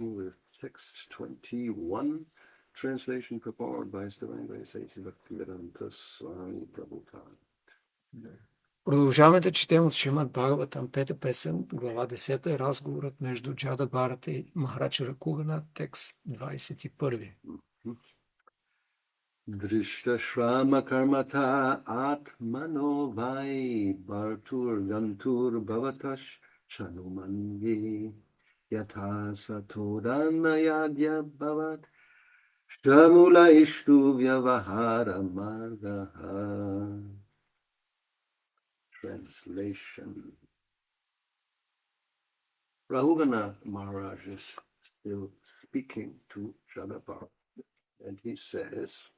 with text 21, translation performed by His Divine Grace A.C. Bhaktivedanta Swami Prabhupada. Продължаваме да четем от Шримад Бхагаватам, 5-та песен, глава 10, разговорът между Джада Бхарата и Махарадж Ракугана, текст 21. Drishta Shrama Karmata Atmano Vai Bartur Gantur Bhavatash Chanumangi Yatha Satodana Yadya Bhavat Shamula Ishtu Vyavahara Margaha. Translation. Rahugana Maharaj is still speaking to Jadabhar, and he says,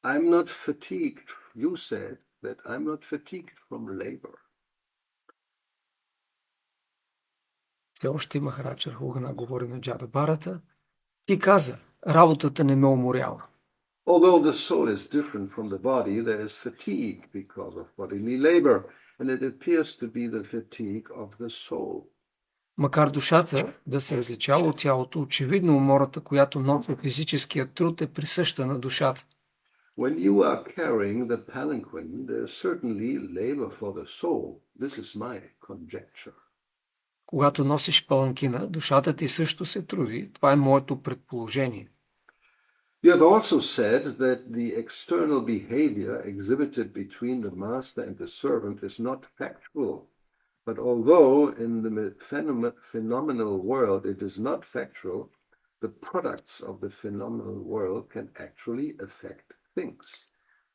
I'm not fatigued. You said that I'm not fatigued from labor. Все още Махарадж Ракугана говори на Джада Бхарата. Ти каза, работата не ме уморява. Although the soul is different from the body, there is fatigue because of bodily labor, and it appears to be the fatigue of the soul. Макар душата да се различава от тялото, очевидно умората, която носи физическият труд, е присъща на душата. When you are carrying the palanquin, there is certainly labor for the soul. This is my conjecture. Когато носиш паланкина, душата ти също се труди. Това е моето предположение. You have also said that the external behavior exhibited between the master and the servant is not factual. But although in the phenomenal world it is not factual, the products of the phenomenal world can actually affect things.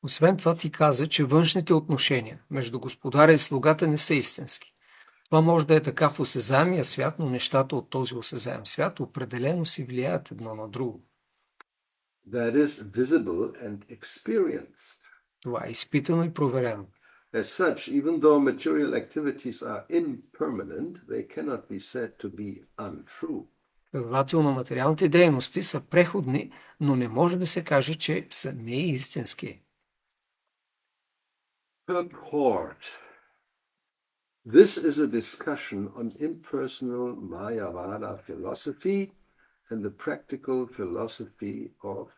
Освен това ти каза, че външните отношения между господаря и слугата не са истински. Това може да е така в осезаемия свят, но нещата от този осезаем свят определено си влияят едно на друго. That is visible and experienced. Това е изпитано и проверено. As such, even though material activities are impermanent, they cannot be said to be untrue. Следователно, материалните дейности са преходни, но не може да се каже, че са неистински. Purport. This is a discussion on impersonal Mayavada philosophy and the practical philosophy of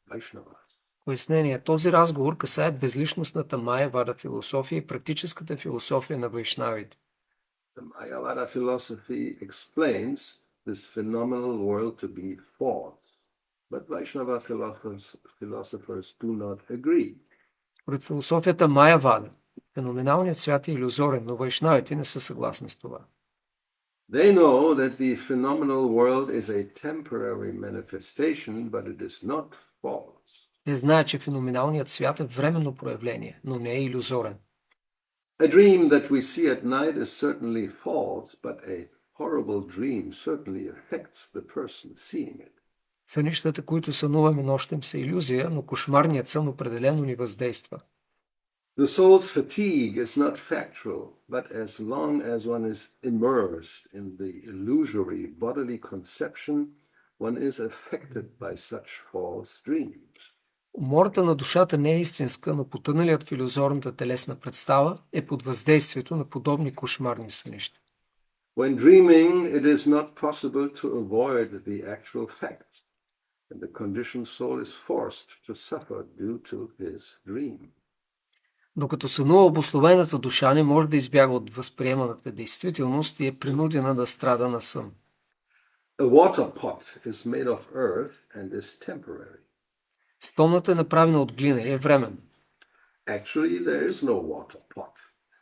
Vaishnavas. Пояснение. Този разговор касае безличностната Майявада философия и практическата философия на вайшнавите. The Mayavada philosophy explains this phenomenal world to be false, but Vaishnava philosophers do not agree. Според философията Майявада, феноменалният свят е илюзорен, но вайшнавите не са съгласни с това. They know that the phenomenal world is a temporary manifestation, but it is not false. Те знаят, че феноменалният свят е временно проявление, но не е илюзорен. A dream that we see at night is certainly false, but a horrible dream certainly affects the person seeing it. Сънищата, които сънуваме нощем, са илюзия, но кошмарният сън определено ни въздейства. The soul's fatigue is not factual, but as long as one is immersed in the illusory bodily conception, one is affected by such false dreams. Умората на душата не е истинска, но потъналият в илюзорната телесна представа е под въздействието на подобни кошмарни сънища. When dreaming, it is not possible to avoid the actual facts, and the conditioned soul is forced to suffer due to his dream. Докато сънува, обусловената душа не може да избяга от възприеманата действителност и е принудена да страда на сън. A water pot is made of earth and is temporary. Стомната е направена от глина и е временна. Actually, there is no water pot.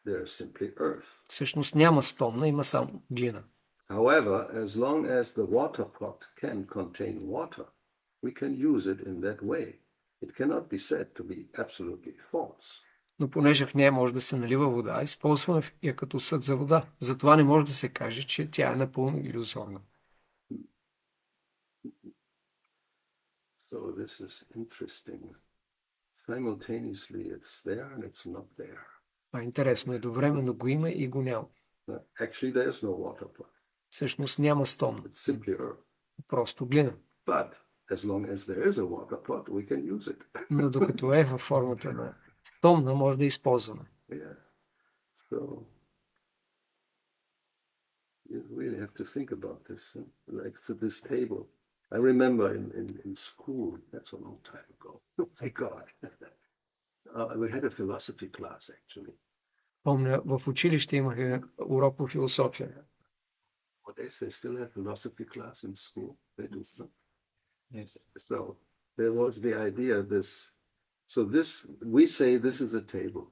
There is simply earth. Всъщност няма стомна, има само глина. However, as long as the water pot can contain water, we can use it in that way. It cannot be said to be absolutely false. Но понеже в нея може да се налива вода, използваме я като съд за вода. Затова не може да се каже, че тя е напълно илюзорна. So this is interesting. Simultaneously it's there and it's not there. Това е интересно. Едновременно го има и го няма. Actually, there is no water pot. Всъщност няма стомна. It's simply earth. Просто глина. But as long as there is a water pot, we can use it. Но докато е във формата на стомна, може да използваме. Yeah. So You really have to think about this. Like to this table. I remember in school, that's a long time ago. Oh my God. We had a philosophy class actually. Помня, в училище имахме урок по философия. Nowadays they still have philosophy class in school. They do some. Yes. So there was the idea this. So this we say this is a table.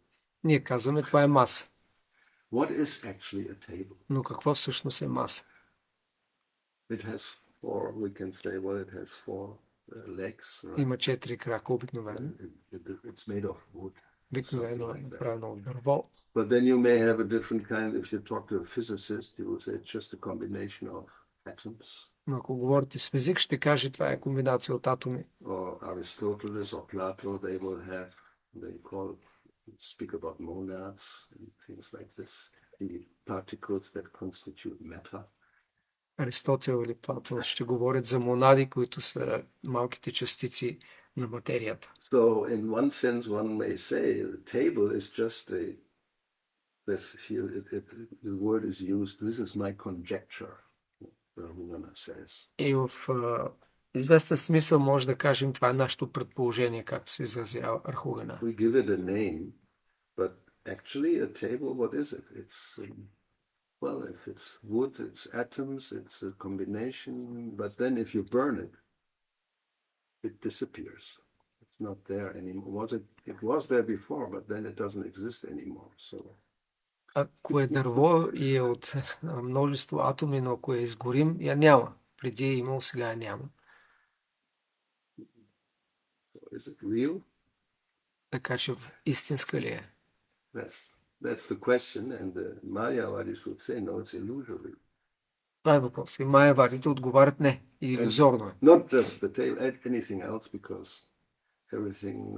Ние казваме, това е маса. What is actually a table? Но какво всъщност е маса? It has four. We can say, well, it has four legs. Right? Има 4 крака обикновено. It's made of wood. Обикновено е направено от дърво. But then you may have a different kind. If you talk to a physicist, you will say it's just a combination of atoms. Но ако говорите с физик, ще каже, това е комбинация от атоми. Or Aristotle or Plato, they will have, speak about monads and things like this, the particles that constitute matter. Аристотел или Платон ще говорят за монади, които са малките частици на материята. So in one sense, one may say the table is just the word is used, this is my conjecture, says. И в известен смисъл може да кажем, това е нашето предположение, както се изразява Архугана. We give it a name, but actually a table, what is it? It's, well, if it's wood, it's atoms, it's a combination, but then if you burn it, it disappears. It's not there anymore. It was there before, but then it doesn't exist anymore. So Ако е дърво и е от множество атоми, но ако я изгорим, я няма. Преди е имало, сега я няма. is it real? Така че истинска ли е? That's the question, and the Mayavadis would say, no, it's illusory. Това е въпрос. И майявадите отговарят не. Илюзорно е. Not just the table, anything else, because everything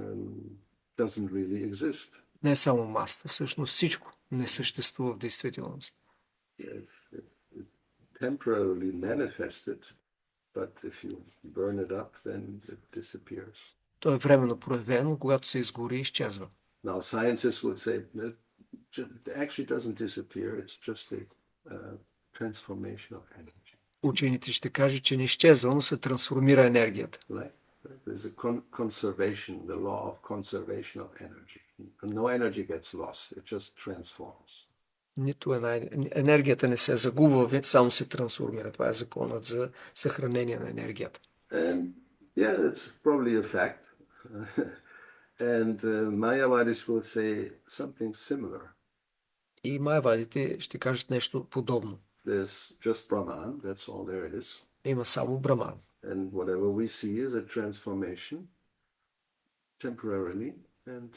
doesn't really exist. Не само масата, всъщност всичко не съществува в действителност. Yes, it's temporarily manifested, but if you burn it up, then it disappears. То е временно проявено, когато се изгори, изчезва. Now, scientists would say that it actually doesn't disappear, it's just a transformation of energy. Учените ще кажат, че не изчезва, но се трансформира енергията. Right? There's a conservation, the law of conservation of energy. No energy gets lost, it just transforms. Нито една енергията не се загубва, само се трансформира. Това е законът за съхранение на енергията. And yeah, that's probably a fact. And Mayavadis will say something similar. И майявадите ще кажат нещо подобно. There's just Brahman, that's all there is. Има само Браман. And whatever we see is a transformation temporarily, and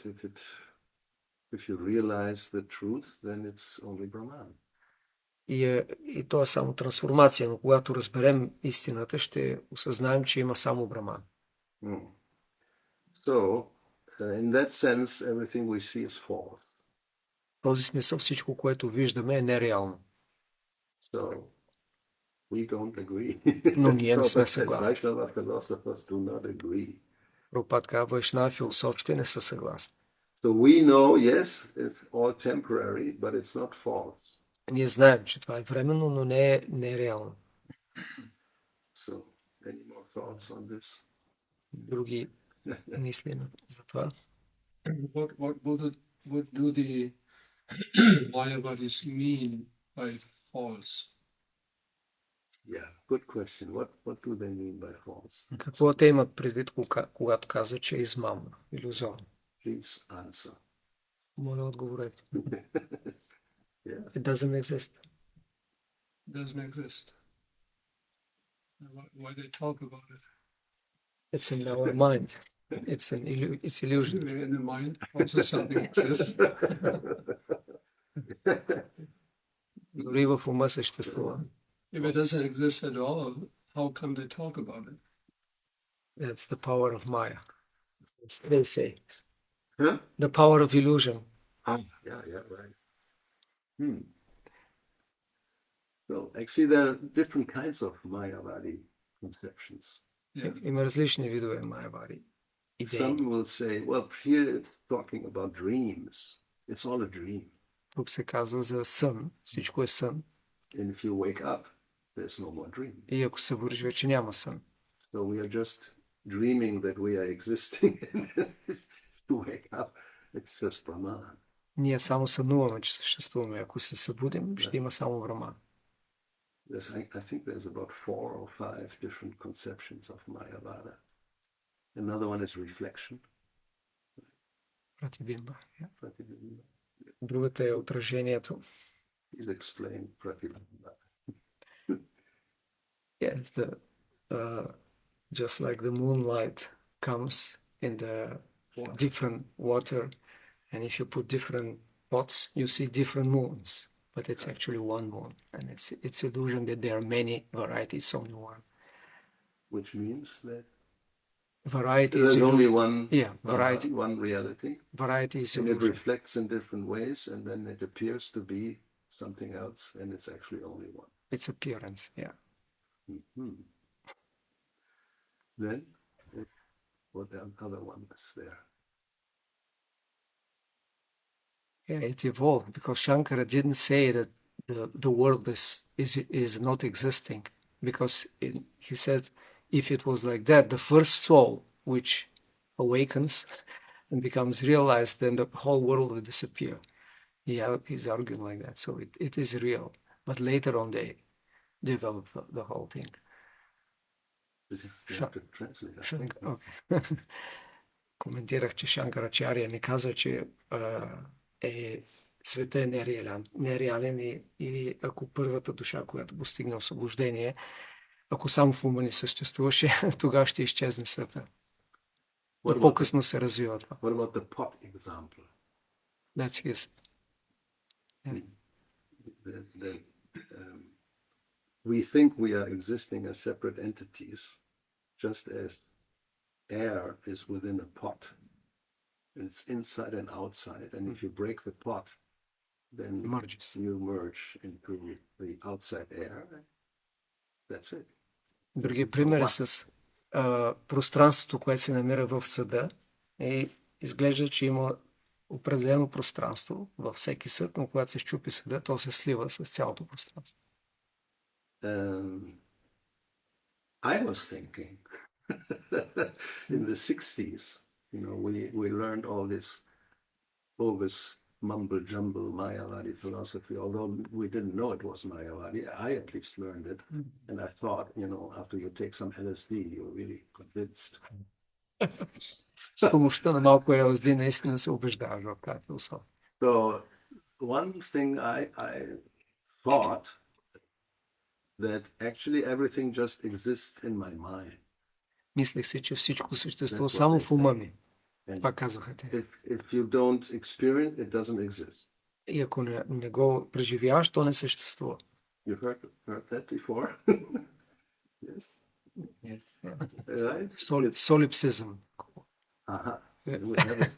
if you realize the truth, then it's only Brahman. И то е само трансформация, но когато разберем истината, ще осъзнаем, че има само Браман. So, in that sense, everything we see is false. В този смисъл всичко, което виждаме, е нереално. So, we don't agree. Но ние не сме съгласни. Vaishnava philosophers do not agree. Прабхупада казва, Вайшнава философите не са съгласни. So we know, yes, it's all temporary, but it's not false. Ние знаем, че това е временно, но не е реално. So, any more thoughts on this? Други мисли за това? What do the Mayavadis mean by false? Yeah, good question. What do they mean by false? Какво те имат предвид, когато казват, че е измамно, илюзорно? Please answer. Моля, отговорете. Yeah. It doesn't exist. Doesn't exist. Why they talk about it? It's in our mind. It's illusion. In the mind also something exists. Дори в ума съществува. If it doesn't exist at all, how come they talk about it? That's the power of Maya. They say. Huh? The power of illusion. Yeah, right. So actually there are different kinds of Mayavadi conceptions. Yeah. Има различни видове майявади. Some will say, well, here it's talking about dreams. It's all a dream. Тук се казва за сън. Всичко е сън. And if you wake up, there's no more dream. И ако се събудиш, вече няма сън. So we are just dreaming that we are existing. To wake up, it's just Brahman. Ние само сънуваме, че съществуваме. Ако се събудим, ще има само Брахман. I think there's about 4 or 5 different conceptions of Mayavada. Another one is reflection. Пратибимба. Pratibimba. Другата е отражението. He's explained Pratibimba. Yes, just like the moonlight comes in the different water, and if you put different pots, you see different moons, but it's actually one moon, and it's illusion that there are many varieties, only one. Which means that Variety is there's only one, variety. One reality. Variety is and it illusion. reflects in different ways, and then it appears to be something else, and it's actually only one. It's appearance, yeah. Mm-hmm. Then, what other one is there? Yeah, it evolved because Shankara didn't say that the world is not existing, because he said if it was like that, the first soul which awakens and becomes realized, then the whole world will disappear. He's arguing like that. So it is real, but later on they develop the whole thing. You have to translate, I think. Okay. Коментирах, че Шанкарачария ни каза, че света е нереален и ако първата душа, която постигне освобождение, ако само в ума ни съществуваше, тогава ще изчезне света. Но по-късно се развива това. What about the pot example? That's his. Yeah. We think we are existing as separate entities, just as air is within a pot. It's inside and outside, and if you break the pot, then you merge into the outside air. That's it. Другия пример е с пространството, което се намира в съда. И изглежда, че има определено пространство във всеки съд, но когато се счупи съда, то се слива с цялото пространство. I was thinking in the 60s, we learned all this bogus mumble-jumble Mayavadi philosophy, although we didn't know it was Mayavadi. I at least learned it. And I thought, after you take some LSD, you're really convinced. С помощта на малко LSD наистина се убеждаваш в тази философия. So one thing I thought that actually everything just exists in my mind. Мислех си, че всичко съществува само в ума ми. Това казваха те. If you don't experience, it doesn't exist. И ако не го преживяваш, то не съществува. You heard that before? Yes. Yes. Right? Solipsism.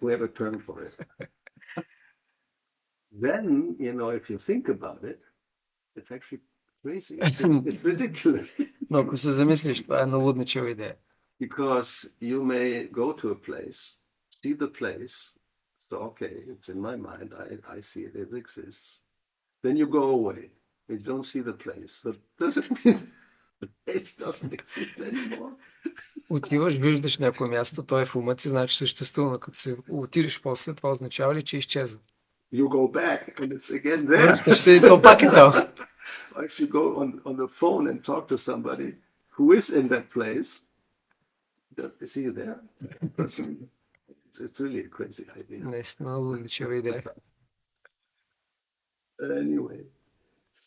We have a term for it. Then, if you think about it, it's actually crazy. It's ridiculous. Но ако се замислиш, това е налудничава идея. Because you may go to a place, see the place, so okay, it's in my mind, I see it, it exists. Then you go away, you don't see the place. That doesn't mean the place doesn't exist anymore. Отиваш, виждаш някое място, то е в ума ти, значи съществува, но като се отидеш после, това означава ли, че изчезва? You go back and it's again there. Връщаш се и то пак е там. Or if you go on the phone and talk to somebody who is in that place, is he there? It's really a crazy idea. Наистина налудничава идея. Anyway,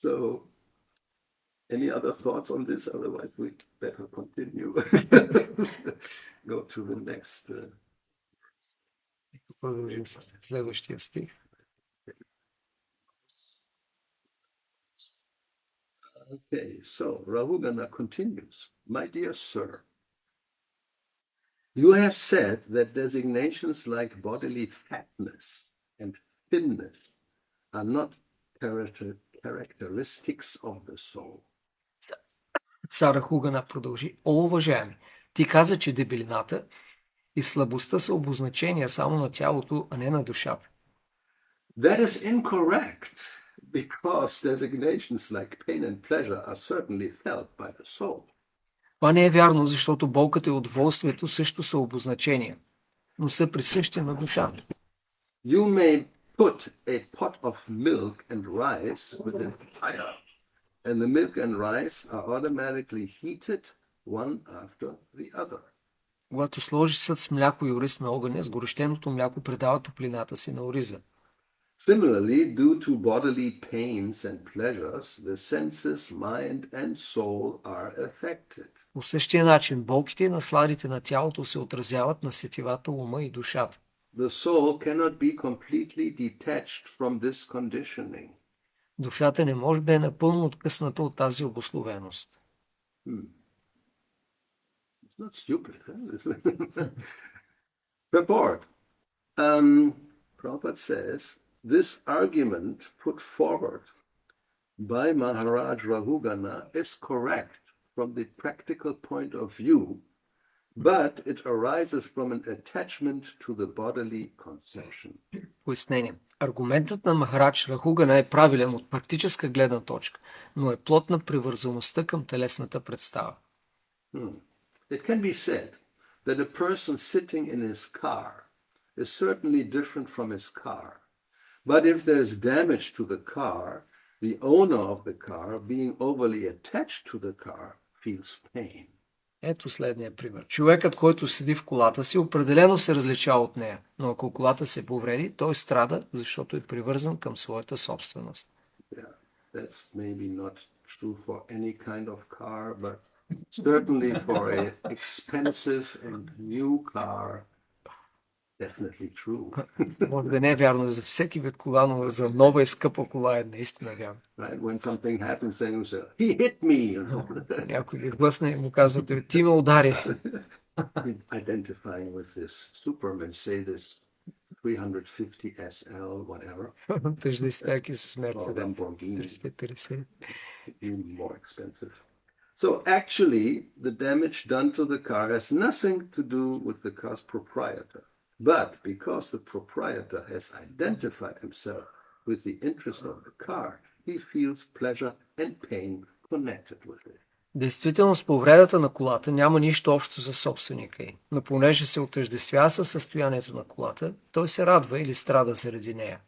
so any other thoughts on this? Otherwise, we better continue. Go to the next. Продължим с следващия стих. Okay, so Rahugana continues. My dear sir, you have said that designations like bodily fatness and thinness are not characteristics of the soul. Цар Рахугана продължи. О, уважаеми, ти каза, че дебелината и слабостта са обозначения само на тялото, а не на душата. That is incorrect. because designations like pain and pleasure are certainly felt by the soul. Това не е вярно, защото болката и удоволствието също са обозначения, но са присъщи на душата. You may put a pot of milk and rice within fire, and the milk and rice are automatically heated one after the other. Когато сложи съд с мляко и ориз на огъня, сгорещеното мляко предава топлината си на ориза. Similarly, due to bodily pains and pleasures, the senses, mind, and soul are affected. По същия начин, болките и насладите на тялото се отразяват на сетивата, ума и душата. The soul cannot be completely detached from this conditioning. Душата не може да е напълно откъсната от тази обусловеност. It's not stupid. Huh? Purport. Prabhupada says, this argument put forward by Maharaj Rahugana is correct from the practical point of view, but it arises from an attachment to the bodily conception. Пояснение. Аргументът на Махарадж Рахугана е правилен от практическа гледна точка, но е плод на привързаността към телесната представа. It can be said that a person sitting in his car is certainly different from his car. But if there's damage to the car, the owner of the car, being overly attached to the car, feels pain. Ето следния пример. Човекът, който седи в колата си, определено се различава от нея, но ако колата се повреди, той страда, защото е привързан към своята собственост. Yeah, that's maybe not true for any kind of car, but certainly for an expensive and new car, definitely true. Може да не е вярно за всеки вид кола, но за нова и скъпа кола е наистина вярно. Right? When something happens, then you say, he hit me. You know? Някой ги глъсне и му казвате, ти ме удари. Identifying with this super Mercedes 350 SL, whatever. Тъждествайки с Or Мерцедес. Lamborghini, 350. even more expensive. So actually, the damage done to the car has nothing to do with the car's proprietor. But because the proprietor has identified himself with the interest of the car, he feels pleasure and pain connected with it. Действително с повредата на колата няма нищо общо за собственика й, но понеже се отъждествява със състоянието на колата, той се радва или страда заради нея.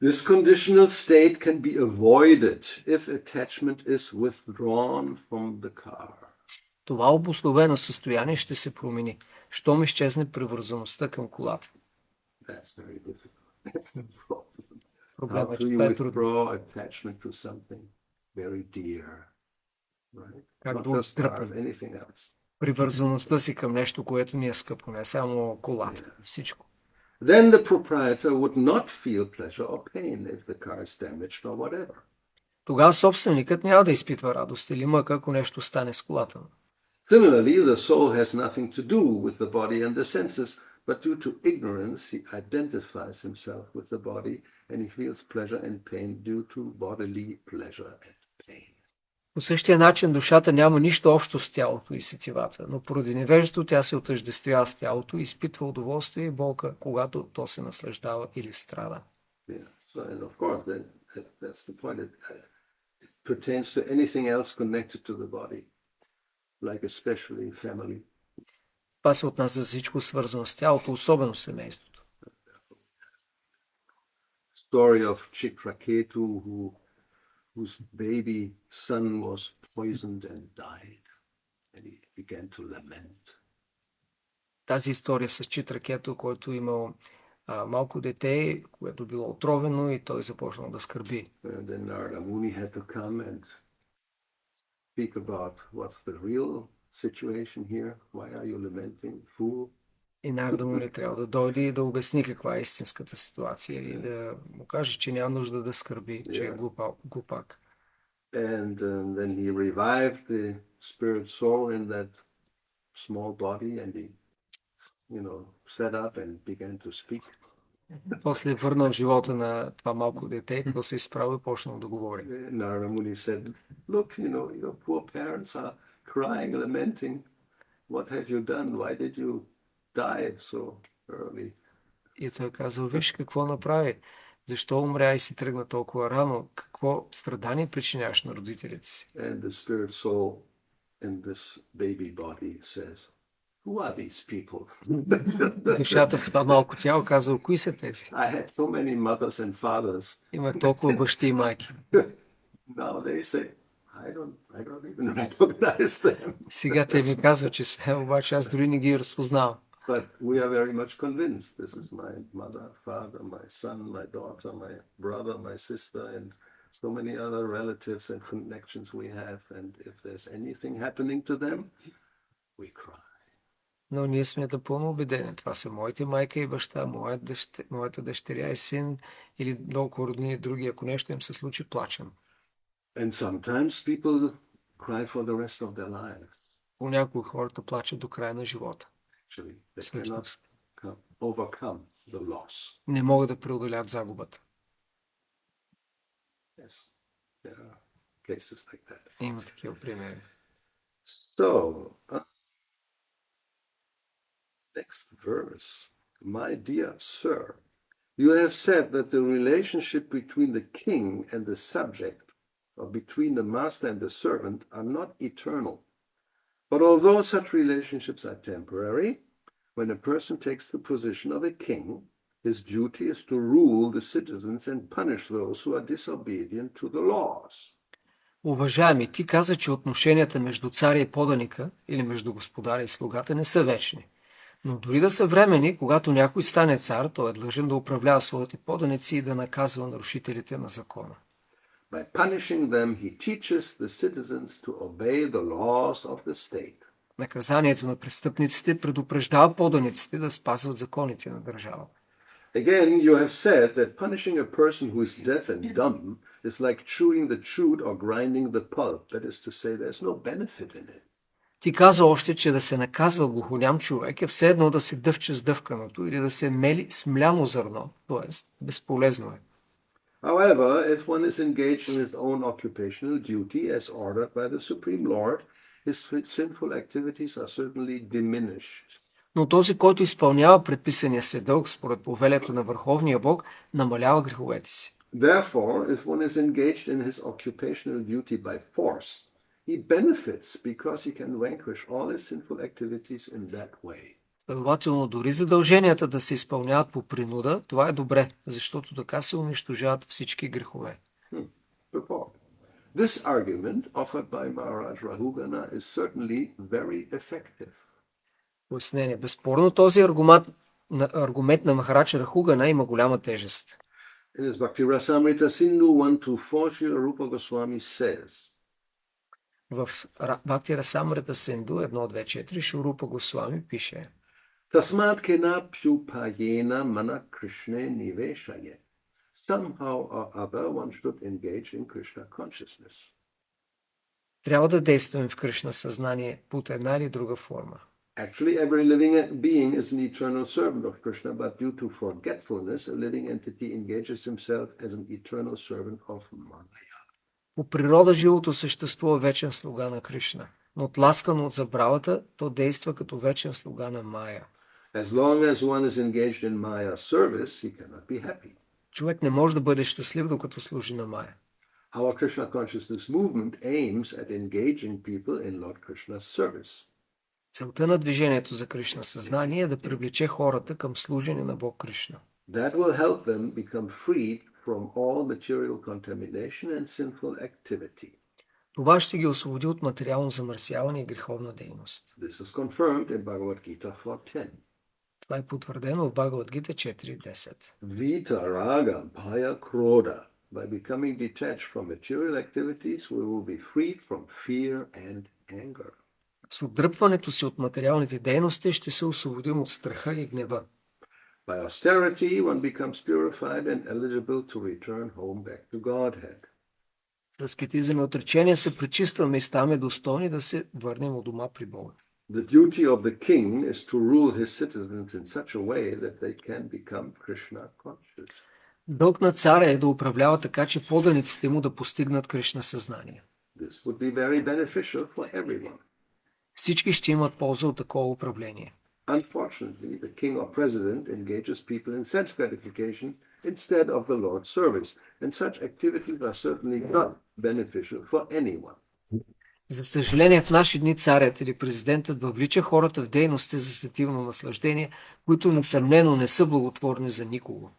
This conditional state can be avoided if attachment is withdrawn from the car. Това обусловено състояние ще се промени, щом изчезне привързаността към колата. That's very difficult. That's the problem. How Проблемът е, do че you това е трудно. withdraw attachment to something very dear? Right? Как Not да just cars, отдръпнем anything else. привързаността си към нещо, което ни е скъпо, не само колата, всичко. Then the proprietor would not feel pleasure or pain if the car is damaged or whatever. Тогава собственикът няма да изпитва радост или мъка, ако нещо стане с колата. Similarly, the soul has nothing to do with the body and the senses, but due to ignorance, he identifies himself with the body and he feels pleasure and pain due to bodily pleasure and pain. По същия начин душата няма нищо общо с тялото и сетивата, но поради невежество тя се отъждествява с тялото и изпитва удоволствие и болка, когато то се наслаждава или страда. Yeah. So, and of course, that's the point. It pertains to anything else connected to the body, like especially family. Това се отнася за всичко свързано с тялото, особено семейството. Story of Chitraketu, whose baby son was poisoned and died, and he began to lament. Тази история с Читракето, който имал малко дете, което било отровено и той започнал да скърби. And then Narada Muni had to come and speak about what's the real situation here. Why are you lamenting, fool? И Нарада Муни трябва да дойде и да обясни каква е истинската ситуация и да му каже, че няма нужда да скърби, че е глупак. And then he revived the spirit soul in that small body, and he, sat up and began to speak. После върнал живота на това малко дете, то се изправи и почнал да говори. Narada Muni said, "Look, your poor parents are crying, lamenting. What have you done? Why did you die so early?" И той казал, виж какво направи. Защо умря и си тръгна толкова рано? Какво страдание причиняваш на родителите си? And the spirit soul in this baby body says, who are these people? Душата в това малко тяло казва, кои са тези? I had so many mothers and fathers. Имах толкова бащи и майки. Now they say, I don't even recognize them. Сега те ми казват, че са, обаче аз дори не ги разпознавам. But we are very much convinced this is my mother, father, my son, my daughter, my brother, my sister, and so many other relatives and connections we have. And if there's anything happening to them, we cry. Но ние сме напълно убедени. Това са моите майка и баща, моята дъщеря и син или много роднини и други. Ако нещо им се случи, плачем. And sometimes people cry for the rest of their lives. Понякога хората плачат до края на живота. Actually, they cannot overcome the loss. Не могат да преодолят загубата. Yes, there are cases like that. Има такива примери. So, next verse. My dear sir, you have said that the relationship between the king and the subject, or between the master and the servant, are not eternal. But although such relationships are temporary, when a person takes the position of a king, his duty is to rule the citizens and punish those who are disobedient to the laws. Уважаеми, ти каза, че отношенията между царя и поданика, или между господаря и слугата, не са вечни. Но дори да са времени, когато някой стане цар, той е длъжен да управлява своите поданици и да наказва нарушителите на закона. By punishing them, he teaches the citizens to obey the laws of the state. Наказанието на престъпниците предупреждава поданиците да спазват законите на държавата. Again, you have said that punishing a person who is deaf and dumb is like chewing the chewed or grinding the pulp. That is to say, there's no benefit in it. Ти каза още, че да се наказва глухоням човек е все едно да се дъвче с дъвканото или да се мели с мляно зърно, т.е. безполезно е. However, if one is engaged in his own occupational duty as ordered by the Supreme Lord, his sinful activities are certainly diminished. Но този, който изпълнява предписания се дълг според повелето на Върховния Бог, намалява греховете си. Therefore, if one is engaged in his occupational duty by force, he benefits because he can vanquish all his sinful activities in that way. Следователно, дори задълженията да се изпълняват по принуда, това е добре, защото така се унищожават всички грехове. This argument offered by Maharaj Rahugana is certainly very effective. Пояснение. Безспорно този аргумент на Махарадж Рахугана има голяма тежест. In his Bhakti Rasamrita Sindhu 1-4, Rupa Goswami says, В Бхакти Расамрита Синду 1.2.4 Шурупа Госвами пише: Tasmat kena pyupayena mana Krishna niveshaya. Somehow or other one should engage in Krishna consciousness. Трябва да действаме в Кришна съзнание под една или друга форма. Actually, every living being is an eternal servant of Krishna, but due to forgetfulness, a living entity engages himself as an eternal servant of Maya. По природа живото същество е вечен слуга на Кришна, но отласкано от забравата, то действа като вечен слуга на Майя. As long as one is engaged in Maya service, he cannot be happy. Човек не може да бъде щастлив, докато служи на Майя. Our Krishna consciousness movement aims at engaging people in Lord Krishna's service. Целта на движението за Кришна съзнание е да привлече хората към служене на Бог Кришна. That will help them become freed from all material contamination and sinful activity. Това ще ги освободи от материално замърсяване и греховна дейност. This is confirmed in Bhagavad Gita 4.10. Това е потвърдено в Бхагавад Гита 4.10. Vita raga bhaya krodha. By becoming detached from material activities, we will be freed from fear and anger. С отдръпването си от материалните дейности ще се освободим от страха и гнева. By austerity, one becomes purified and eligible to return home back to Godhead. С аскетизъм и отречение се пречистваме и ставаме достойни да се върнем у дома при Бога. The duty of the king is to rule his citizens in such a way that they can become Krishna conscious. Дълг на царя е да управлява така, че поданиците му да постигнат Кришна съзнание. This would be very beneficial for everyone. Всички ще имат полза от такова управление. Unfortunately, the king or president engages people in sense gratification instead of the Lord's service. And such activities are certainly not beneficial for anyone. За съжаление, в наши дни царят или президентът въвлича хората в дейности за сетивно наслаждение, които несъмнено не са благотворни за никого.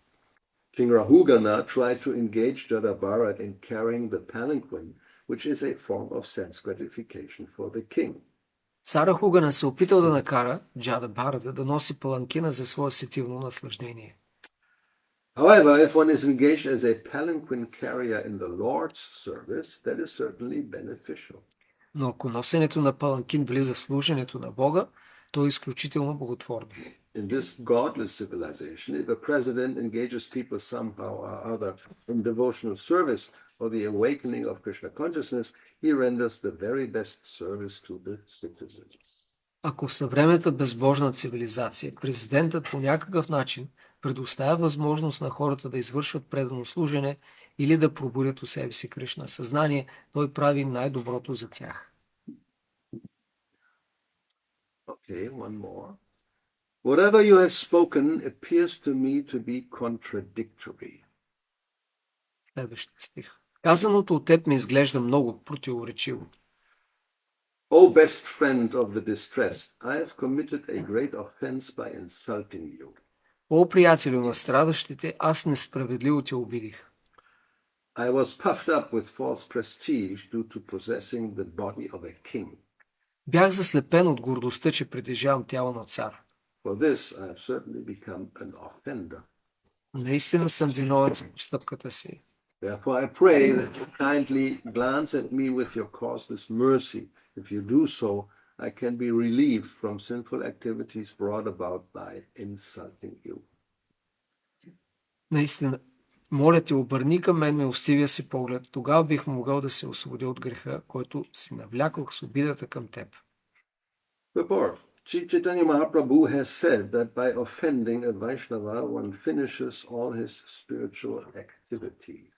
King Rahugana tried to engage Jada Bharat in carrying the palanquin, which is a form of sense gratification for the king. Цара Хугана се опитал да накара Джада Бхарата да носи паланкина за свое сетивно наслаждение. However, if one is engaged as a palanquin carrier in the Lord's service, that is certainly beneficial. Но ако носенето на паланкин влиза в служенето на Бога, то е изключително благотворно. In this godless civilization, if a president engages people somehow or other in devotional service or the awakening of Krishna consciousness, he renders the very best service to the citizens. Ако в съвременната безбожна цивилизация президентът по някакъв начин предоставя възможност на хората да извършват предано служене или да пробудят у себе си Кришна съзнание, той прави най-доброто за тях. Okay, one more. Whatever you have spoken appears to me to be contradictory. Следващия стих. Казаното от теб ми изглежда много противоречиво. O best friend of the distressed, I have committed a great offense by insulting you. О, приятелю на страдащите, аз несправедливо те обидих. I was puffed up with false prestige due to possessing the body of a king. Бях заслепен от гордостта, че притежавам тяло на цар. For this I have certainly become an offender. Наистина съм виновен за постъпката си. Therefore I pray that you kindly glance at me with your causeless mercy. If you do so, I can be relieved from sinful activities brought about by insulting you. Наистина, моля те, обърни към мен милостивия си поглед, тогава бих могъл да се освободя от греха, който си навлякох с обидата към теб. Purport. Sri Chaitanya Mahaprabhu has said that by offending a Vaishnava, one finishes all his spiritual activities.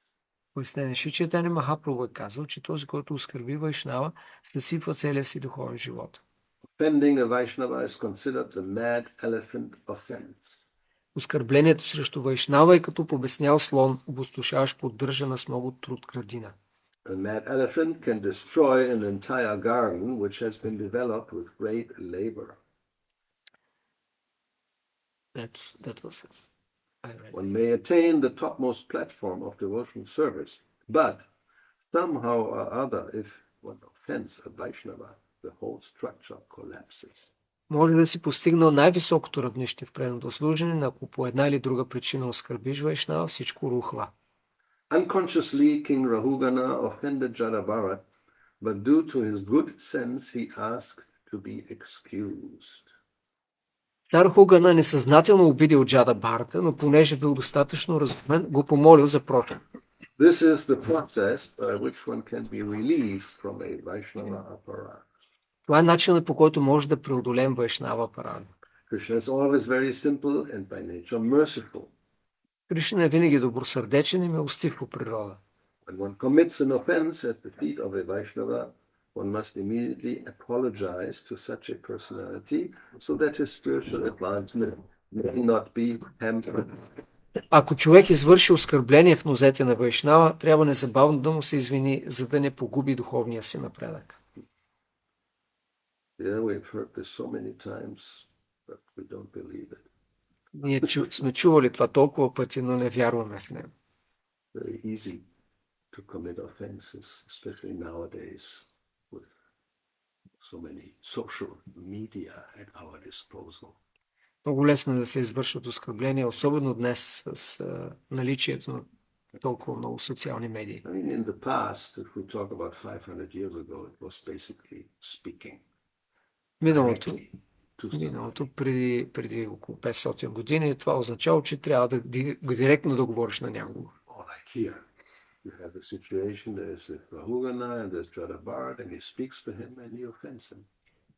Пояснение. Шри Чайтаня Махапрабху е казал, че този, който оскърби Вайшнава, съсипва целия си духовен живот. Offending a Vaishnava is considered the mad elephant offense. Оскърблението срещу Вайшнава е като побеснял слон, обустошаващ поддържана с много труд градина. A mad elephant can destroy an entire garden which has been developed with great labor. That was it. One may attain the topmost platform of devotional service, but somehow or other, if one offends a Vaishnava, the whole structure collapses. Може да си постигнал най-високото равнище в преданото служене, но ако по една или друга причина оскърбиш Вайшнава, всичко рухва. Unconsciously, King Rahugana offended Jada Bharat, but due to his good sense, he asked to be excused. Цар Хугана несъзнателно обидил Джада Бхарата, но понеже бил достатъчно разумен, го помолил за прощение. This is the process by which one can be relieved from a Vaishnava aparat. Това е начинът, по който може да преодолеем Вайшнава апарат. Krishna is always very simple and by nature merciful. Кришна е винаги добросърдечен и милостив по природа. When one commits an offense at the feet of a Vaishnava, one must immediately apologize to such a personality so that his spiritual advancement may not be hampered. Ако човек извърши оскърбление в нозете на Вайшнава, трябва незабавно да му се извини, за да не погуби духовния си напредък. Yeah, we've heard this so many times, but we don't believe it. Ние сме чували това толкова пъти, но не вярваме в него. Very easy to commit offenses, especially nowadays with so many social media at our disposal. Много лесно е да се извършват оскърбления, особено днес с наличието на толкова много социални медии. I mean, in the past, if we talk about 500 years ago, it was basically speaking. Миналото, To преди около 500 години, това означава, че трябва да директно да говориш на някого. Or like here, you have a situation, there's a Rahugana and there's Jada Bharat, and he speaks to him and he offends him.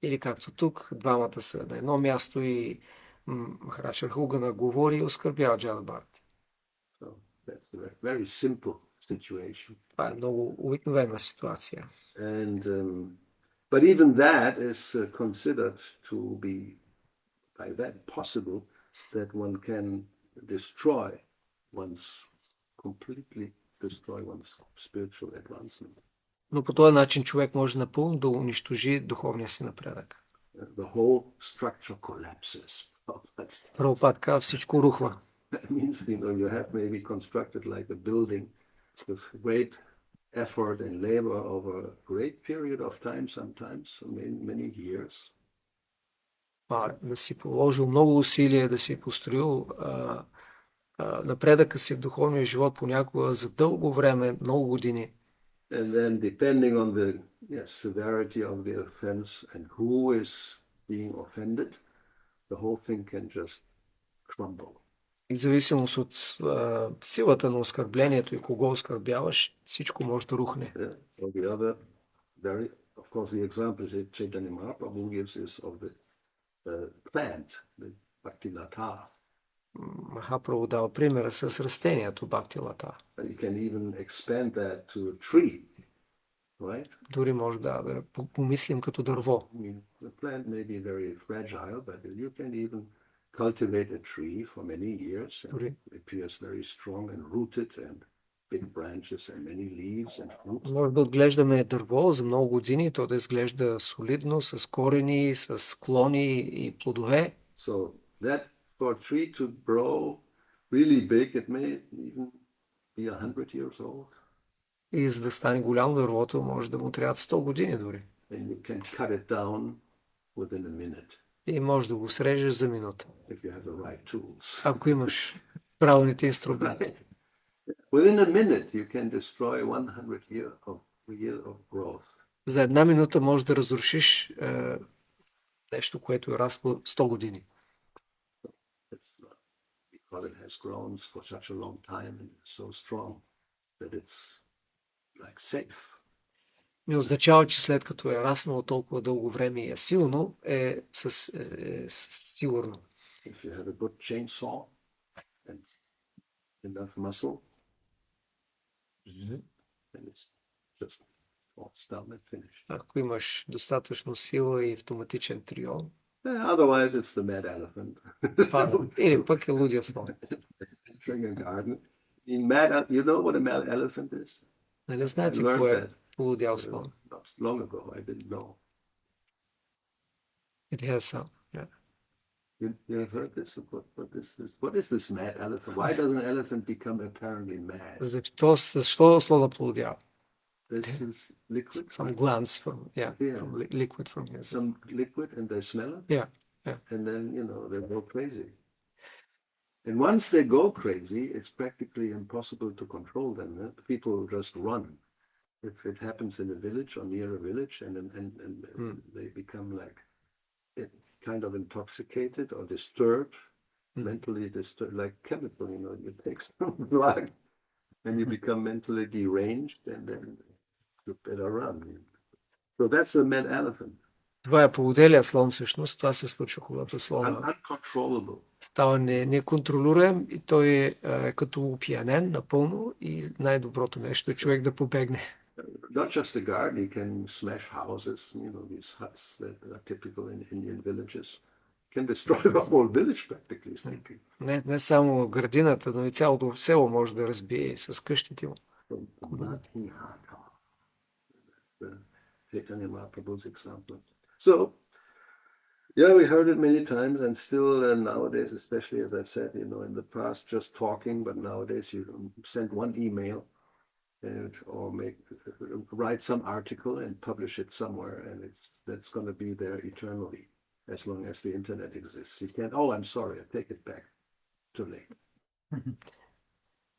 Или както тук, двамата са на едно място и Махарадж Рахугана говори и оскърбява Джада Бхарат. So that's a very simple situation. Това е много обикновена ситуация. And but even that is considered to be by that possible that one can destroy one's completely destroy one's spiritual advancement. Но по този начин човек може напълно да унищожи духовния си напредък. The whole structure collapses. Прабхупад казва, всичко рухва. That means, you have maybe constructed like a building with great effort and labor over a great period of time, sometimes many years. Да си положил много усилия, да си построил напредъка си в духовния живот понякога за дълго време, много години. And then depending on the severity of the offense and who is being offended, the whole thing can just crumble. И в зависимост от силата на оскърблението и кого оскърбяваш, всичко може да рухне. Or the other, of course, the example that Chaitanya Mahaprabhu gives is of the plant, the Bhakti Lata. Махапрабху дава примера с растението Бхакти Лата. You can even expand that to a tree, right? Дори може да помислим като дърво. The plant may be very fragile, but you can even cultivate a tree for many years. And it appears very strong and rooted and big branches and many leaves and fruit. Може да отглеждаме дърво за много години, то да изглежда солидно, с корени, с клони и плодове. So that for a tree to grow really big, it may even be 100 years old. И за да стане голямо дървото, може да му трябват 100 години дори. And you can cut it down within a minute. И може да го срежеш за минута. If you have the right tools. Ако имаш правилните инструменти. Within a minute you can destroy 100 year of growth. За една минута можеш да разрушиш нещо, което е расло 100 години. Because it has grown for such a long time and is so strong that it's like safe. Не означава, че след като е раснало толкова дълго време и е силно, е сигурно. If you have a good chainsaw and enough muscle, then it's just falls down and finished. Ако имаш достатъчно сила и автоматичен трион, Otherwise, it's the mad elephant. Или пък е лудия слон. Entering a garden. You know what a mad elephant is? Нали знаете кое е лудял слон? Long ago, I didn't know. It has some. Yeah. You have heard this? What is this mad elephant? Why does an elephant become apparently mad? Защо слона полудял? This is liquid. Some glands from liquid from his. Some liquid, and they smell it. Yeah. And then they go crazy. And once they go crazy, it's practically impossible to control them. People just run. If it happens in a village or near a village, and they become like kind of intoxicated or disturbed, mentally disturbed, like chemical. You take some drug, and you become mentally deranged, and then you better run. So that's a mad elephant. Това е полуделия слон всъщност. Това се случва, когато слона става неконтролируем и той е като опиянен напълно и най-доброто нещо е човек да побегне. Not just a garden, you can smash houses, these huts that are typical in Indian villages. Can destroy the whole village, practically speaking. Не само градината, но и цялото село може да разбие с къщите му. Chaitanya Mahaprabhu's example. So, we heard it many times, and still nowadays, especially as I said, in the past, just talking, but nowadays you send one email or write some article and publish it somewhere, and that's going to be there eternally, as long as the internet exists. You can't, I'm sorry, I take it back. Too late.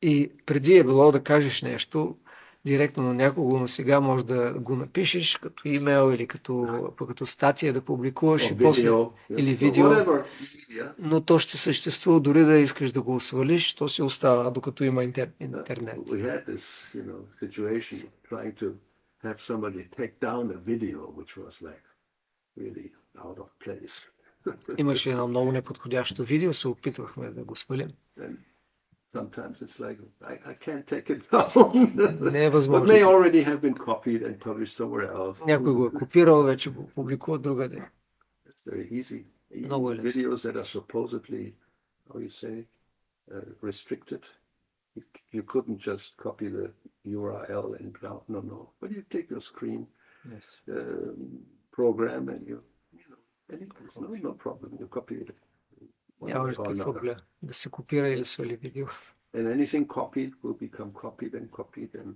И преди е било да кажеш нещо директно на някого, но сега може да го напишеш като имейл или като статия да публикуваш и после, или видео, но то ще съществува, дори да искаш да го свалиш, то си остава, докато има интернет. We had this, situation trying to have somebody take down a video which was like really out of place. Имаше едно много неподходящо видео, се опитвахме да го свалим. Sometimes it's like, I can't take it down. Не е възможно. But may already have been copied and published somewhere else. Някой го е копирал, вече го публикува другаде. It's very easy. Много е лесно. Videos that are supposedly, how you say, restricted, You couldn't just copy the URL and no. But you take your screen Yes. program and no problem. You copy it. Няма никакъв проблем да се копира или свали видео. And anything copied will become copied and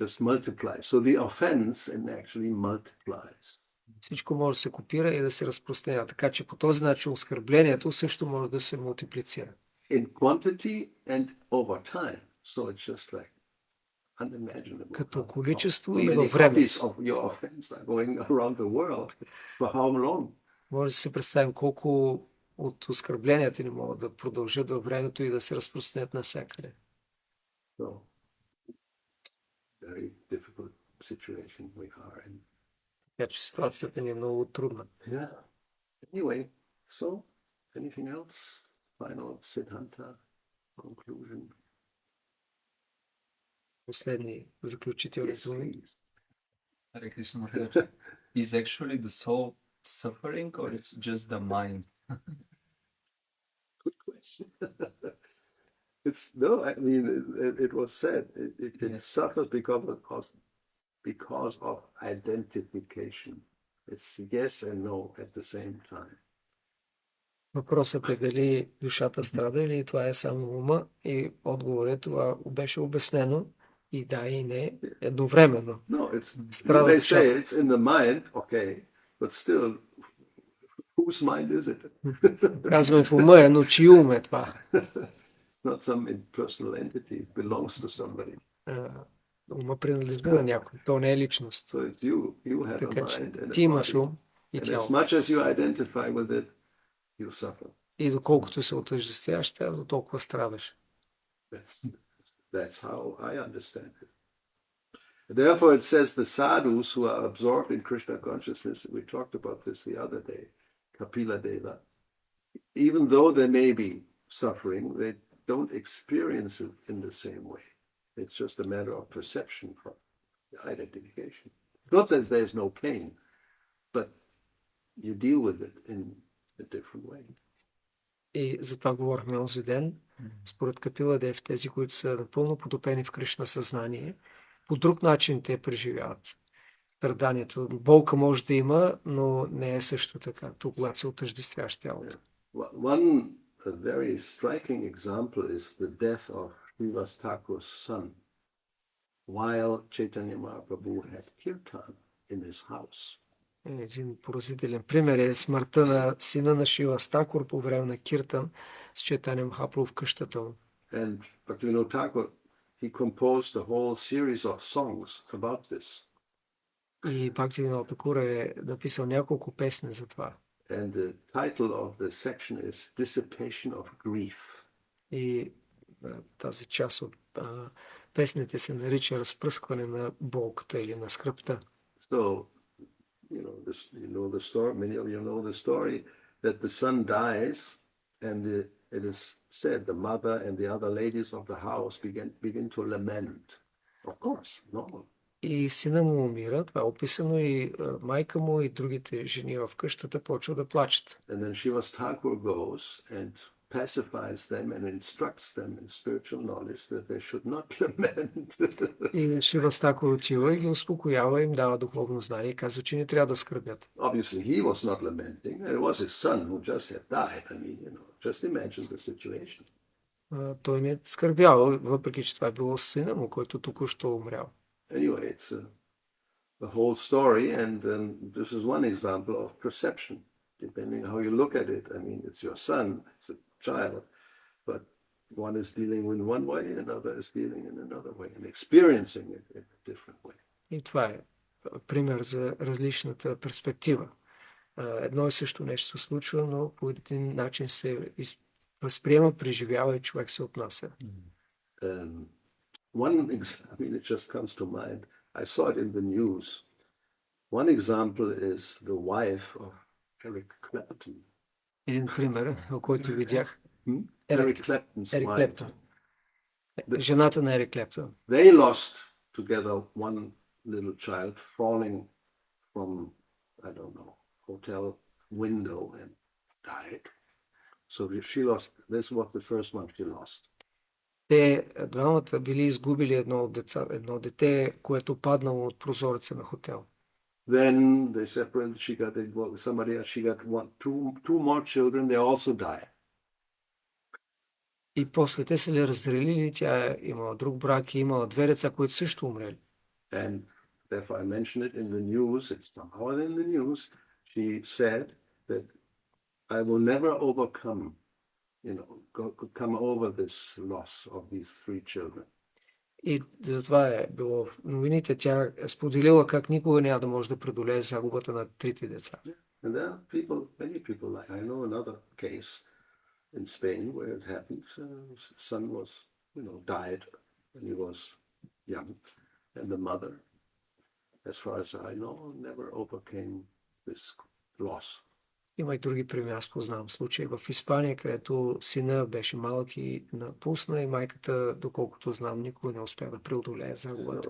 just multiply. So the offense actually multiplies. Всичко може да се копира и да се разпространява. Така че по този начин оскърблението също може да се мултиплицира. In quantity and over time. So it's just like unimaginable. Като количество и във време. Of your offense are going around the world. For how long? Може да се представим колко от оскърбленията ни могат да продължат във времето и да се разпространят навсякъде. So, very difficult situation we are in. Така че ситуацията ни е много трудна. Yeah. Anyway, so anything else? Final Siddhanta conclusion. Последни заключителни думи. Hare Krishna. Is actually the soul suffering or it's just the mind? Good question. I mean, it was said it suffers because of identification. It's yes and no at the same time. Въпросът е дали душата страда или това е само ума, и отговорът това беше обяснено и да и не едновременно. No, Страда they say душата. it's in the mind, okay, but still, whose mind is it? Казваме в ума е, но чий ум е това? It's not some impersonal entity. It belongs to somebody. Ума принадлежи на някой. То не е личност. So it's you. You have a Така че mind and ти a имаш body. ум и And тяло. as much as you identify with it, you suffer. И доколкото се отъждествяваш, до толкова страдаш. That's how I understand it. Therefore, it says the sadhus who are absorbed in Krishna consciousness, we talked about this the other day, Kapila Deva, even though they may be suffering, they don't experience it in the same way. It's just a matter of perception from the identification. Not that there's no pain, but you deal with it in a different way. И за това говорихме онзи ден. Според Капила Дев, тези, които са напълно потопени в Кришна съзнание, по друг начин те преживяват страданието. Болка може да има, но не е също така, когато се отъждествяваш тялото. One very striking example is the death of Srivas Thakur's son while Chaitanya Mahaprabhu had kirtan in his house. Един поразителен пример е смъртта на сина на Шривас Такур по време на киртан с Чайтаня Махапрабху в къщата му. And Bhaktivinoda Thakur, he composed a whole series of songs about this. И Бхакти Винода Такур е написал няколко песни за това. And the title of the section is Dissipation of Grief. И тази част от песните се нарича Разпръскване на болката или на скръбта. So, you know the story, many of you know the story, that the son dies and it is said the mother and the other ladies of the house begin to lament. Of course, normal. И сина му умира, това е описано, и майка му и другите жени в къщата почват да плачат. And then Srivas Thakur goes and pacifies them and instructs them in spiritual knowledge that they should not lament. И Шривас Такур отива и ги успокоява, им дава духовно знание и казва, че не трябва да скърбят. Obviously, he was not lamenting. It was his son who just had died. I mean, just imagine the situation. Той не скърбял, въпреки че това е било сина му, който току-що умрял. Anyway, it's the whole story, and this is one example of perception, depending how you look at it. I mean, it's your son, it's a child, but one is dealing in one way, another is dealing in another way, and experiencing it in a different way. И това е пример за различната перспектива. Едно и също нещо се случва, но по един начин се възприема, преживява и човек се отнася. It just comes to mind. I saw it in the news. One example is the wife of Eric Clapton. Един пример, който видях. Eric Clapton's Ерик wife. Клептън. Жената на Ерик Клептън. They lost together one little child falling from, I don't know, hotel window and died. So she lost, this was the first one she lost. Те двамата били изгубили едно дете, което паднало от прозореца на хотел. Then they separated. She got somebody else. She got two more children. They also died. И после те се ли разделили, тя имала друг брак и имала две деца, които също умрели. And therefore I mention it in the news. It's somehow in the news. She said that I will never come over this loss of these three children. И затова е било в новините. Тя е споделила как никога няма да може да преодолее загубата на трите деца. And there are many people like I know another case in Spain where it happened. Son was, died when he was young, and the mother, as far as I know, never overcame this loss. Има и други примери. Аз познавам случаи в Испания, където сина беше малък и напусна и майката, доколкото знам, никога не успя да преодолее загубата.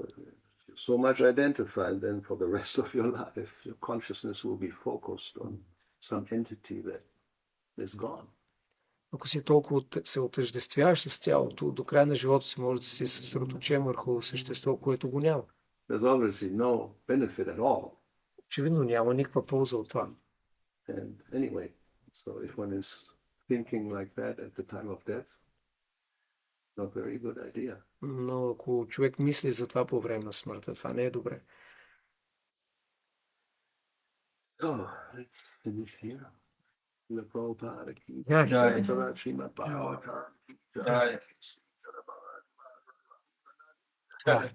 So much identified, then for the rest of your life, your consciousness will be focused on some entity that is gone. Ако си толкова се отъждествяваш с тялото, до края на живота си може да се съсредоточим върху същество, което го няма. There's obviously no benefit at all. Очевидно няма никаква полза от това. And anyway, so if one is thinking like that at the time of death, not very good idea. Но ако човек мисли за това по време на смъртта, това не е добре. So let's finish here. The Prabhupada ki Jai. Jai. Srimad Bhagavatam ki Jai. Jai.